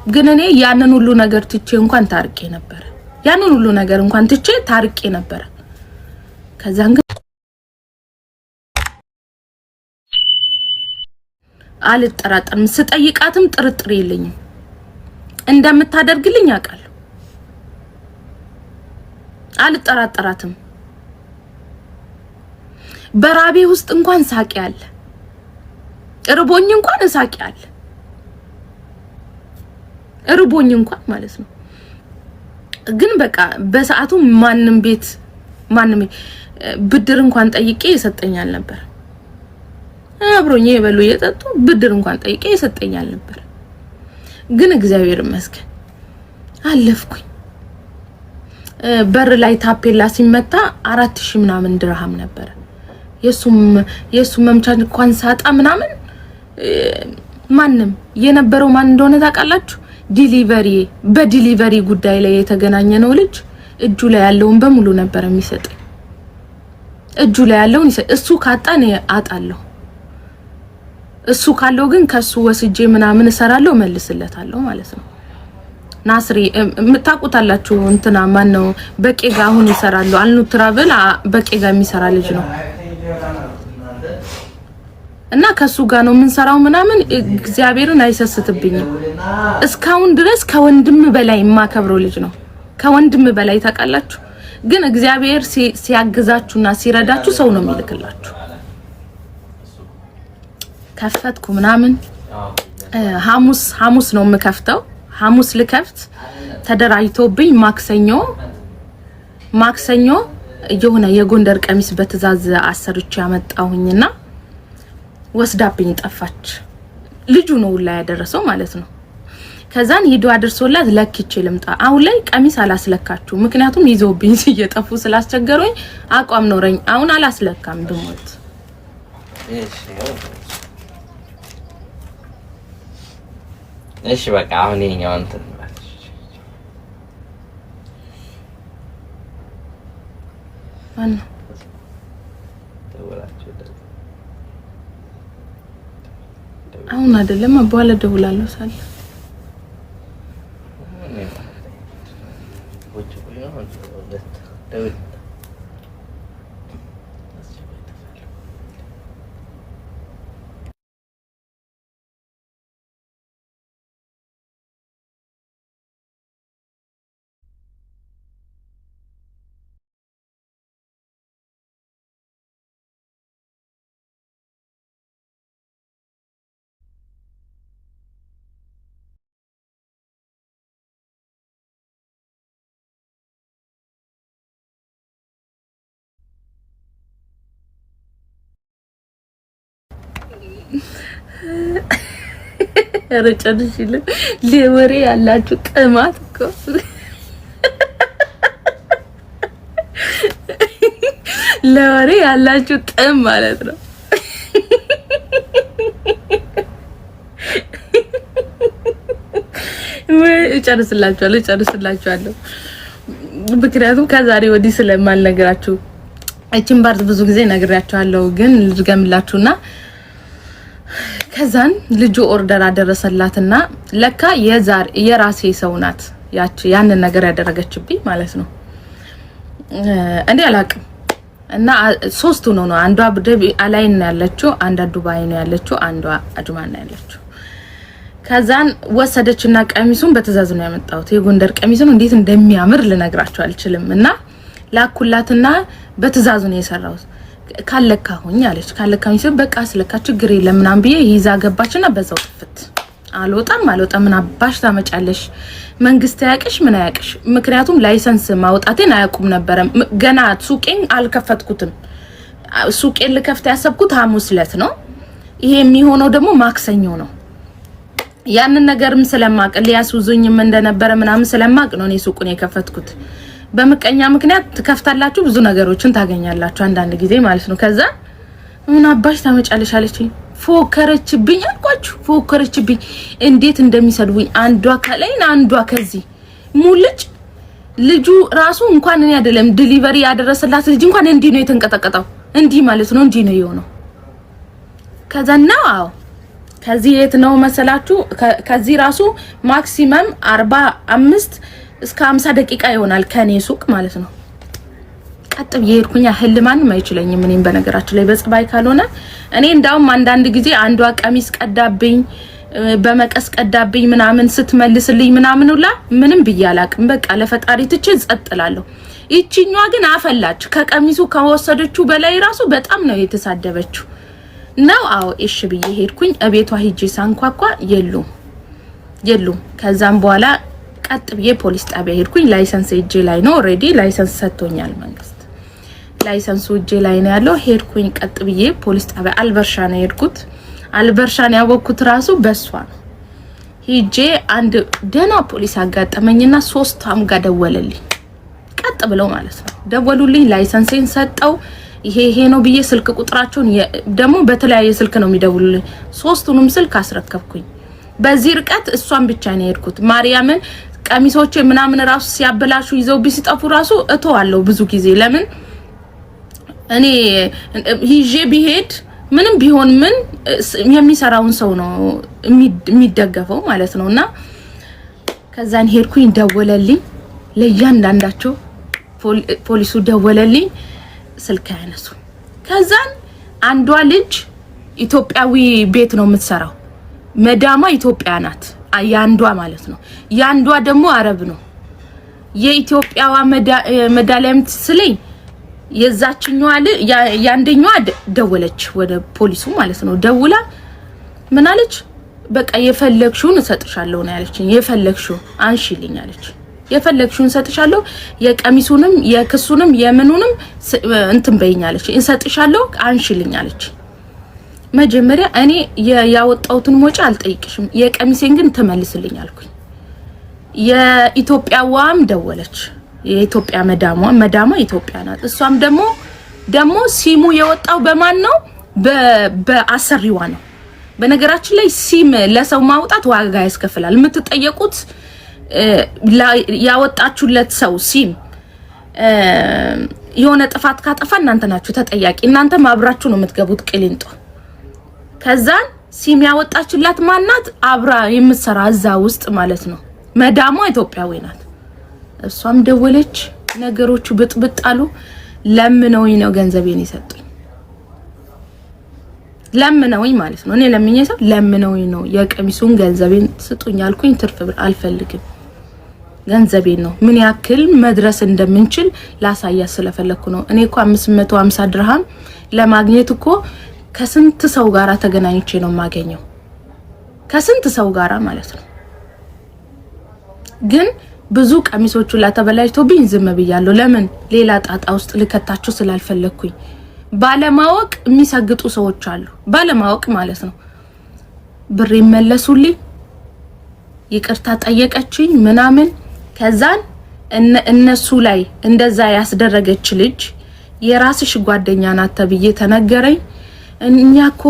ግን እኔ ያንን ሁሉ ነገር ትቼ እንኳን ታርቄ ነበር ያንን ሁሉ ነገር እንኳን ትቼ ታርቄ ነበር ከዛን ግን አልጠራጠርም ስጠይቃትም ጥርጥር የለኝም እንደምታደርግልኝ አውቃለሁ አልጠራጠራትም በራቤ ውስጥ እንኳን ሳቂ አለ እርቦኝ እንኳን ሳቂ አለ እርቦኝ እንኳን ማለት ነው ግን በቃ በሰዓቱ ማንንም ቤት ማንንም ብድር እንኳን ጠይቄ ይሰጠኛል ነበር አብሮኝ የበሉ የጠጡ ብድር እንኳን ጠይቄ ይሰጠኛል ነበር ግን እግዚአብሔር ይመስገን አለፍኩኝ በር ላይ ታፔላ ሲመታ 4000 ምናምን ድርሃም ነበር የሱ መምቻ እንኳን ሳጣ ምናምን ማንንም የነበረው ማን እንደሆነ ታውቃላችሁ ዲሊቨሪ በዲሊቨሪ ጉዳይ ላይ የተገናኘ ነው ልጅ እጁ ላይ ያለውን በሙሉ ነበር የሚሰጥ እጁ ላይ ያለውን እሱ ካጣኔ አጣለሁ እሱ ካለው ግን ከሱ ወስጄ ምናምን እሰራለሁ መልስለታለሁ ማለት ነው ናስሪ ምታቁታላችሁ እንትና ማን ነው በቄጋ አሁን ይሰራሉ አልኑ ትራቭል በቄጋ የሚሰራ ልጅ ነው እና ከሱ ጋር ነው ምን ሰራው ምናምን እግዚአብሔርን አይሰስትብኝም እስካሁን ድረስ ከወንድም በላይ ማከብረው ልጅ ነው ከወንድም በላይ ታውቃላችሁ ግን እግዚአብሔር ሲያግዛችሁና ሲረዳችሁ ሰው ነው የሚልክላችሁ ከፈትኩ ምናምን ሐሙስ ነው የምከፍተው ሐሙስ ልከፍት ተደራይቶብኝ ማክሰኞ የሆነ የጎንደር ቀሚስ በትዛዝ አሰርቼ ያመጣሁኝና ወስዳብኝ ጠፋች ልጁ ነው ላይ ያደረሰው ማለት ነው ከዛን ሄዶ አድርሶላት ለክቼ ልምጣ አሁን ላይ ቀሚስ አላስለካችሁ ምክንያቱም ይዘውብኝ ሲየጠፉ ስላስቸገሩኝ አቋም ኖረኝ አሁን አላስለካም ብሞት እሺ በቃ አሁን የኛው እንትን አና አሁን አይደለም በኋላ ደውላለሁ ሳለ ረጨንሽል ለወሬ ያላችሁ ጥማት እኮ ለወሬ ያላችሁ ጥም ማለት ነው እጨርስላችኋለሁ ምክንያቱም ከዛሬ ወዲህ ስለማልነግራችሁ እቺን ባርት ብዙ ጊዜ ነግራችኋለሁ ግን ልድገምላችሁና ከዛን ልጁ ኦርደር አደረሰላትና ለካ የራሴ ሰው ናት ያንን ነገር ያደረገችብኝ ማለት ነው እንዴ አላቅም እና ሶስቱ ነው አንዷ አቡዳቢ አላይን ነው ያለችው አንዷ ዱባይ ነው ያለችው አንዷ አጅማን ነው ያለችው ከዛን ወሰደችና ቀሚሱን በትዛዝ ነው ያመጣሁት የጎንደር ቀሚሱን እንዴት እንደሚያምር ልነግራችሁ አልችልም እና ላኩላትና በትዛዝ ነው የሰራሁት ካለካሁኝ አለች ካለካሁኝ ሲል በቃ ስለካ ችግር የለም ምናም ብዬ ይዛ ገባችና በዛው ጥፍት አልወጣም ምን አባሽ ታመጫለሽ መንግስት ያቅሽ ምን ያቅሽ ምክንያቱም ላይሰንስ ማውጣቴን አያቁም ነበር ገና ሱቄን አልከፈትኩትም ሱቄን ልከፍት ያሰብኩት ሐሙስ ዕለት ነው ይሄ የሚሆነው ደግሞ ማክሰኞ ነው ያንን ነገርም ስለማቅ ሊያስውዙኝም እንደነበረ ምናም ስለማቅ ነው እኔ ሱቁን የከፈትኩት በመቀኛ ምክንያት ተከፍታላችሁ ብዙ ነገሮችን ታገኛላችሁ አንዳንድ ጊዜ ማለት ነው ከዛ ምን አባሽ ታመጫለሽ አለችኝ ፎከረችብኝ አልኳችሁ ፎከረችብኝ እንዴት እንደሚሰድቡኝ አንዷ ከላይና አንዷ ከዚህ ሙልጭ ልጁ ራሱ እንኳን እኔ አይደለም ዲሊቨሪ ያደረሰላት ልጅ እንኳን እንዲ ነው የተንቀጠቀጠው እንዲ ማለት ነው እንዲ ነው የሆነው ከዛ ነው ከዚህ የት ነው መሰላችሁ? ከዚህ ራሱ ማክሲመም 45 እስከ 50 ደቂቃ ይሆናል ከኔ ሱቅ ማለት ነው። ቀጥ ብዬ ሄድኩኝ። ህልማንም አይችለኝም። እኔም በነገራችን ላይ በጽባይ ካልሆነ እኔ እንዳውም አንዳንድ ጊዜ አንዷ ቀሚስ ቀዳብኝ በመቀስ ቀዳብኝ ምናምን ስትመልስልኝ ምናምን ሁላ ምንም ብያላቅም። በቃ ለፈጣሪ ትቼ ጸጥላለሁ። ይቺኛዋ ግን አፈላች። ከቀሚሱ ከወሰደችው በላይ ራሱ በጣም ነው የተሳደበችው ነው። አዎ እሺ ብዬ ሄድኩኝ። እቤቷ ሂጄ ሳንኳኳ የሉም። ከዛም በኋላ ቀጥ ብዬ ፖሊስ ጣቢያ ሄድኩኝ። ላይሰንስ እጄ ላይ ነው። ኦሬዲ ላይሰንስ ሰጥቶኛል መንግስት። ላይሰንሱ እጄ ላይ ነው ያለው። ሄድኩኝ ቀጥ ብዬ ፖሊስ ጣቢያ አልበርሻ ነው ሄድኩት። አልበርሻን ያወኩት ራሱ በሷ ነው። ሂጄ አንድ ደና ፖሊስ አጋጠመኝና 3 አምጋ ደወለልኝ። ቀጥ ብለው ማለት ነው ደወሉልኝ። ላይሰንሴን ሰጠው። ይሄ ነው ብዬ ስልክ ቁጥራቸውን ደግሞ በተለያየ ስልክ ነው የሚደውሉልኝ። 3ቱንም ስልክ አስረከብኩኝ። በዚህ ርቀት እሷን ብቻ ነው ሄድኩት። ማርያምን ቀሚሶቼ ምናምን ራሱ ሲያበላሹ ይዘው ቢስጠፉ ራሱ እተዋለሁ ብዙ ጊዜ። ለምን እኔ ሂጄ ቢሄድ ምንም ቢሆን ምን የሚሰራውን ሰው ነው የሚደገፈው ማለት ነውና ከዛን ሄድኩኝ። ደወለልኝ ለእያንዳንዳቸው ፖሊሱ ደወለልኝ። ስልክ ያነሱ። ከዛን አንዷ ልጅ ኢትዮጵያዊ ቤት ነው የምትሰራው። መዳማ ኢትዮጵያ ናት ያንዷ ማለት ነው። ያንዷ ደግሞ አረብ ነው። የኢትዮጵያዋ መዳሊያም ትስለኝ የዛችኛዋ ያንደኛዋ ደወለች ወደ ፖሊሱ ማለት ነው። ደውላ ምን አለች? በቃ የፈለግሽውን እሰጥሻለሁ ነው ያለችኝ። የፈለግሽው አንሺልኝ አለች። የፈለግሽውን እሰጥሻለሁ፣ የቀሚሱንም የክሱንም የምኑንም እንትን በይኝ አለች። እሰጥሻለሁ አንሺልኝ አለች። መጀመሪያ እኔ ያወጣሁትን ሞጫ አልጠይቅሽም፣ የቀሚሴን ግን ተመልስልኝ አልኩኝ። የኢትዮጵያዋም ደወለች። የኢትዮጵያ መዳሟ ኢትዮጵያ ናት። እሷም ደግሞ ሲሙ የወጣው በማን ነው? በአሰሪዋ ነው። በነገራችን ላይ ሲም ለሰው ማውጣት ዋጋ ያስከፍላል። የምትጠየቁት ያወጣችሁለት ሰው ሲም የሆነ ጥፋት ካጠፋ እናንተ ናችሁ ተጠያቂ። እናንተ ማብራችሁ ነው የምትገቡት ቅሊንጦ። ከዛን ሲም ያወጣችላት ማናት? አብራ የምትሰራ እዛ ውስጥ ማለት ነው። መዳሟ ኢትዮጵያዊ ናት። እሷም ደወለች። ነገሮቹ ብጥብጥ አሉ። ለምነውኝ ነው ገንዘቤን ይሰጡኝ። ለምነውኝ ማለት ነው። እኔ ለምኜ ሰው ለምነውኝ ነው የቀሚሱን ገንዘቤን ስጡኝ አልኩኝ። ትርፍ ብር አልፈልግም፣ ገንዘቤን ነው። ምን ያክል መድረስ እንደምንችል ላሳያ ስለፈለኩ ነው። እኔ እኮ 550 ድርሃም ለማግኘት እኮ ከስንት ሰው ጋራ ተገናኝቼ ነው የማገኘው። ከስንት ሰው ጋራ ማለት ነው። ግን ብዙ ቀሚሶቹ ላተበላሽቶብኝ ዝም ብያለሁ። ለምን? ሌላ ጣጣ ውስጥ ልከታቸው ስላልፈለኩኝ። ባለማወቅ የሚሰግጡ ሰዎች አሉ። ባለማወቅ ማለት ነው። ብር ይመለሱልኝ፣ ይቅርታ ጠየቀችኝ ምናምን። ከዛን እነሱ ላይ እንደዛ ያስደረገች ልጅ የራስሽ ጓደኛ ናት ተብዬ ተነገረኝ። እኛኮ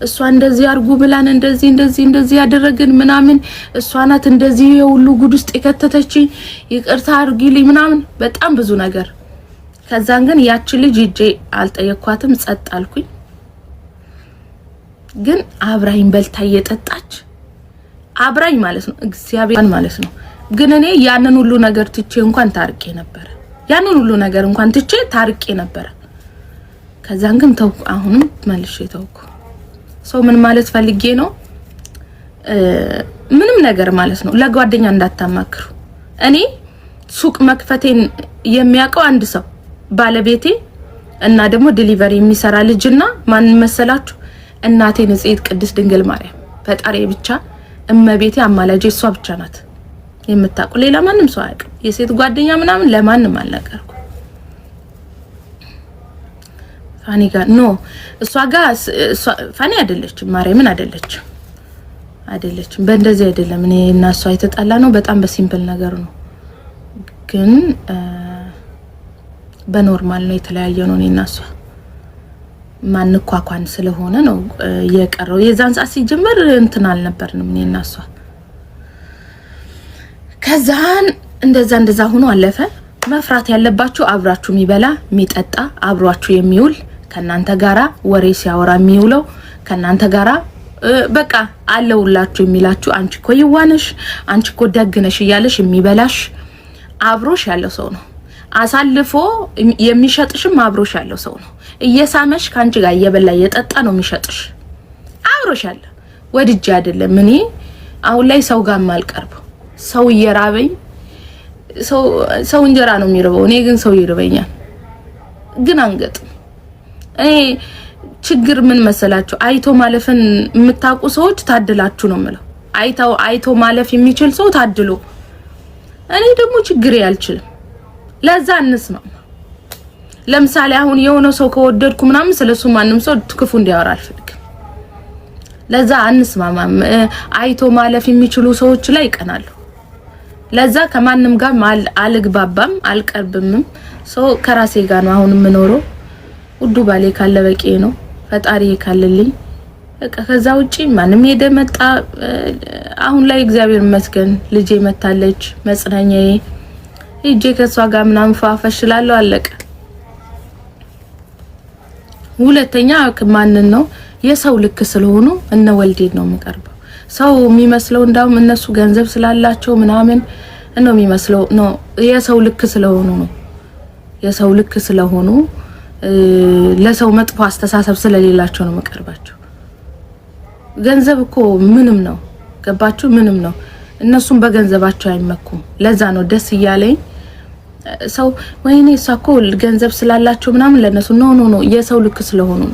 እሷ እንደዚህ አርጉ ብላን እንደዚህ ያደረግን ምናምን፣ እሷ ናት እንደዚህ የሁሉ ጉድ ውስጥ የከተተችኝ፣ ይቅርታ አርጊልኝ ምናምን፣ በጣም ብዙ ነገር። ከዛን ግን ያቺ ልጅ እጄ አልጠየኳትም፣ ጸጥ አልኩኝ። ግን አብራኝ በልታ እየጠጣች አብራኝ ማለት ነው፣ እግዚአብሔር ማለት ነው። ግን እኔ ያንን ሁሉ ነገር ትቼ እንኳን ታርቄ ነበር። ያንን ሁሉ ነገር እንኳን ትቼ ታርቄ ነበር። ከዛን ግን ተውኩ። አሁንም መልሼ ተውኩ። ሰው ምን ማለት ፈልጌ ነው? ምንም ነገር ማለት ነው ለጓደኛ እንዳታማክሩ። እኔ ሱቅ መክፈቴን የሚያውቀው አንድ ሰው ባለቤቴ እና ደግሞ ዲሊቨሪ የሚሰራ ልጅና ማን መሰላችሁ? እናቴ ንጽሕት ቅድስት ድንግል ማርያም ፈጣሪ ብቻ እመቤቴ አማላጄ እሷ ብቻ ናት የምታውቁ። ሌላ ማንም ሰው አያውቅም። የሴት ጓደኛ ምናምን ለማንም አልነገርኩ። ፋኒ ጋር ኖ እሷ ጋር ፋኒ አይደለችም፣ ማርያምን አይደለችም። በእንደዚህ አይደለም። እኔ እና እሷ የተጣላ ነው በጣም በሲምፕል ነገር ነው። ግን በኖርማል ነው የተለያየ ነው። እኔ እና እሷ ማንኳኳን ስለሆነ ነው የቀረው። የዛን ሰዓት ሲጀመር እንትን አልነበርንም እኔ እና እሷ። ከዛን እንደዛ ሆኖ አለፈ። መፍራት ያለባችሁ አብራችሁ የሚበላ የሚጠጣ አብሯችሁ የሚውል ከናንተ ጋራ ወሬ ሲያወራ የሚውለው ከናንተ ጋራ በቃ አለውላችሁ የሚላችሁ አንቺ እኮ ይዋነሽ አንቺ እኮ ደግነሽ እያለሽ የሚበላሽ አብሮሽ ያለው ሰው ነው። አሳልፎ የሚሸጥሽም አብሮሽ ያለው ሰው ነው። እየሳመሽ ካንቺ ጋር እየበላ እየጠጣ ነው የሚሸጥሽ አብሮሽ ያለ። ወድጄ አይደለም እኔ አሁን ላይ ሰው ጋር ማልቀርበው ሰው እየራበኝ ሰው እንጀራ ነው የሚርበው። እኔ ግን ሰው ይርበኛል ግን አንገጥ እኔ ችግር ምን መሰላችሁ አይቶ ማለፍን የምታውቁ ሰዎች ታድላችሁ ነው የምለው። አይቶ ማለፍ የሚችል ሰው ታድሎ። እኔ ደግሞ ችግር ያልችልም ለዛ እንስማ። ለምሳሌ አሁን የሆነ ሰው ከወደድኩ ምናምን ስለሱ ማንንም ሰው ክፉ እንዲያወራ አልፈልግም። ለዛ አንስማማም። አይቶ ማለፍ የሚችሉ ሰዎች ላይ ይቀናሉ። ለዛ ከማንንም ጋር አልግባባም አልቀርብም። ሰው ከራሴ ጋር ነው አሁን የምኖረው። ውዱ ባሌ ካለ በቂ ነው። ፈጣሪ ካለልኝ በቃ ከዛ ውጪ ማንም ሄደ መጣ። አሁን ላይ እግዚአብሔር ይመስገን ልጄ መታለች መጽናኛዬ። እጄ ከሷ ጋር ምናምን ፋፈሽላለሁ አለቀ። ሁለተኛ ከማንን ነው የሰው ልክ ስለሆኑ እነ ወልዴ ነው የምቀርበው። ሰው የሚመስለው እንዳውም እነሱ ገንዘብ ስላላቸው ምናምን ነው የሚመስለው ነው። የሰው ልክ ስለሆኑ ነው። የሰው ልክ ስለሆኑ ለሰው መጥፎ አስተሳሰብ ስለሌላቸው ነው መቀርባቸው። ገንዘብ እኮ ምንም ነው ገባችሁ? ምንም ነው። እነሱም በገንዘባቸው አይመኩም። ለዛ ነው ደስ እያለኝ ሰው ወይኔ እሷ እኮ ገንዘብ ስላላቸው ምናምን ለነሱ ኖ የሰው ልክ ስለሆኑ ነው።